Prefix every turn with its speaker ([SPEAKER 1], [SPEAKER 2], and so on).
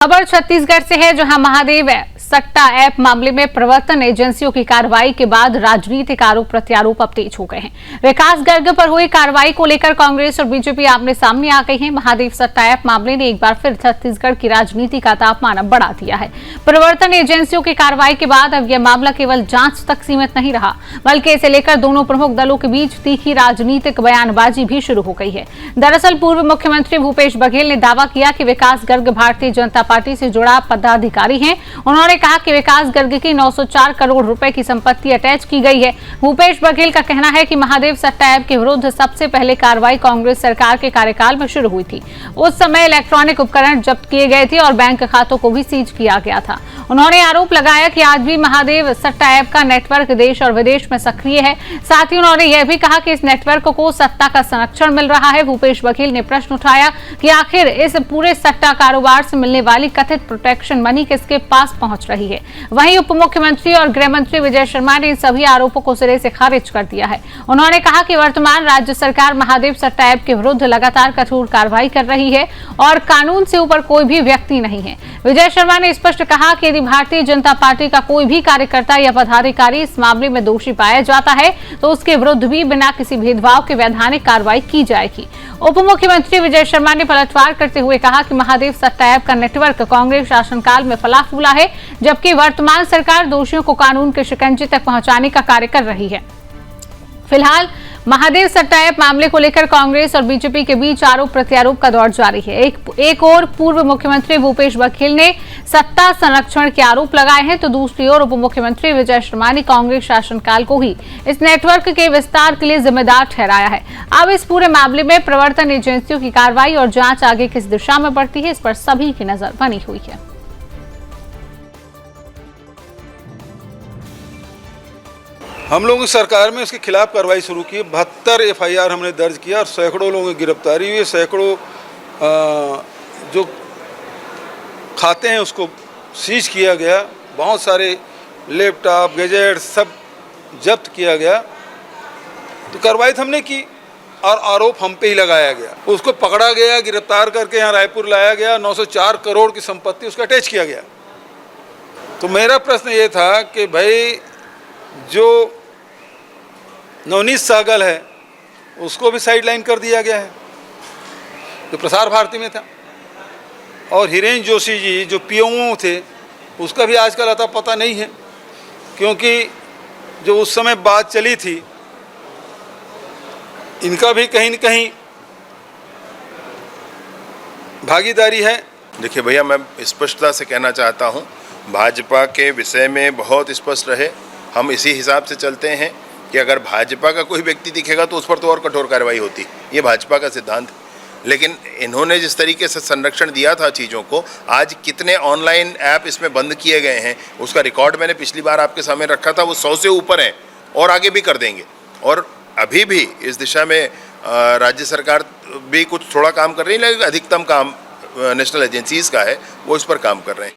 [SPEAKER 1] खबर छत्तीसगढ़ से है, जहां महादेव सट्टा ऐप मामले में प्रवर्तन एजेंसियों की कार्रवाई के बाद राजनीतिक आरोप प्रत्यारोप अब तेज हो गए हैं। विकास गर्ग पर हुई कार्रवाई को लेकर कांग्रेस और बीजेपी आमने सामने आ गई है। महादेव सट्टा ऐप मामले ने एक बार फिर छत्तीसगढ़ की राजनीति का तापमान अब बढ़ा दिया है। प्रवर्तन एजेंसियों की कार्रवाई के बाद अब यह मामला केवल जांच तक सीमित नहीं रहा, बल्कि इसे लेकर दोनों प्रमुख दलों के बीच तीखी राजनीतिक बयानबाजी भी शुरू हो गई है। दरअसल पूर्व मुख्यमंत्री भूपेश बघेल ने दावा किया कि विकास गर्ग भारतीय जनता पार्टी से जुड़ा पदाधिकारी हैं। उन्होंने कहा कि विकास गर्ग की 904 करोड़ रुपए की संपत्ति अटैच की गई है। भूपेश बघेल का कहना है कि महादेव सट्टा ऐप के विरुद्ध सबसे पहले कार्रवाई कांग्रेस सरकार के कार्यकाल में शुरू हुई थी। उस समय इलेक्ट्रॉनिक उपकरण जब्त किए गए थे और बैंक खातों को भी सीज किया गया था। उन्होंने आरोप लगाया कि आज भी महादेव सट्टा ऐप का नेटवर्क देश और विदेश में सक्रिय है। साथ ही उन्होंने यह भी कहा कि इस नेटवर्क को सत्ता का संरक्षण मिल रहा है। भूपेश बघेल ने प्रश्न उठाया कि आखिर इस पूरे सट्टा कारोबार से मिलने वाली कथित प्रोटेक्शन मनी किसके पास पहुंच रही है। वहीं उप मुख्यमंत्री और गृह मंत्री विजय शर्मा ने इन सभी आरोपों को सिरे से खारिज कर दिया है। उन्होंने कहा कि वर्तमान राज्य सरकार महादेव सट्टा ऐप के विरुद्ध लगातार कठोर कार्रवाई कर रही है और कानून से ऊपर कोई भी व्यक्ति नहीं है। विजय शर्मा ने स्पष्ट कहा कि यदि भारतीय जनता पार्टी का कोई भी कार्यकर्ता या पदाधिकारी इस मामले में दोषी पाया जाता है तो उसके विरुद्ध भी बिना किसी भेदभाव के वैधानिक कार्रवाई की जाएगी। उप मुख्यमंत्री विजय शर्मा ने पलटवार करते हुए कहा कि महादेव सट्टा ऐप का नेटवर्क कांग्रेस शासनकाल में फला फूला है, जबकि वर्तमान सरकार दोषियों को कानून के शिकंजे तक पहुंचाने का कार्य कर रही है। फिलहाल महादेव सट्टा ऐप मामले को लेकर कांग्रेस और बीजेपी के बीच आरोप प्रत्यारोप का दौर जारी है। एक ओर पूर्व मुख्यमंत्री भूपेश बघेल ने सत्ता संरक्षण के आरोप लगाए हैं, तो दूसरी ओर उप मुख्यमंत्री विजय शर्मा ने कांग्रेस शासनकाल को ही इस नेटवर्क के विस्तार के लिए जिम्मेदार ठहराया है। अब इस पूरे मामले में प्रवर्तन एजेंसियों की कार्रवाई और जांच आगे किस दिशा में बढ़ती है, इस पर सभी की नजर बनी हुई है।
[SPEAKER 2] हम लोगों की सरकार में इसके खिलाफ कार्रवाई शुरू की। 72 एफआईआर हमने दर्ज किया और सैकड़ों लोगों की गिरफ्तारी हुई। सैकड़ों जो खाते हैं उसको सीज किया गया। बहुत सारे लैपटॉप गैजेट सब जब्त किया गया। तो कार्रवाई हमने की और आरोप हम पे ही लगाया गया। उसको पकड़ा गया, गिरफ्तार करके यहाँ रायपुर लाया गया। 904 करोड़ की संपत्ति उसका अटैच किया गया। तो मेरा प्रश्न ये था कि भाई जो नवनीत सहगल है उसको भी साइडलाइन कर दिया गया है, जो प्रसार भारती में था। और हिरेन जोशी जी जो पीओ थे उसका भी आजकल अता पता नहीं है, क्योंकि जो उस समय बात चली थी इनका भी कहीं न कहीं भागीदारी है।
[SPEAKER 3] देखिए भैया, मैं स्पष्टता से कहना चाहता हूँ, भाजपा के विषय में बहुत स्पष्ट रहे। हम इसी हिसाब से चलते हैं कि अगर भाजपा का कोई व्यक्ति दिखेगा तो उस पर तो और कठोर कार्रवाई होती, ये भाजपा का सिद्धांत है। लेकिन इन्होंने जिस तरीके से संरक्षण दिया था चीज़ों को, आज कितने ऑनलाइन ऐप इसमें बंद किए गए हैं उसका रिकॉर्ड मैंने पिछली बार आपके सामने रखा था। वो 100 से ऊपर है और आगे भी कर देंगे। और अभी भी इस दिशा में राज्य सरकार भी कुछ थोड़ा काम कर रही है, लेकिन अधिकतम काम नेशनल एजेंसीज़ का है, वो इस पर काम कर रहे हैं।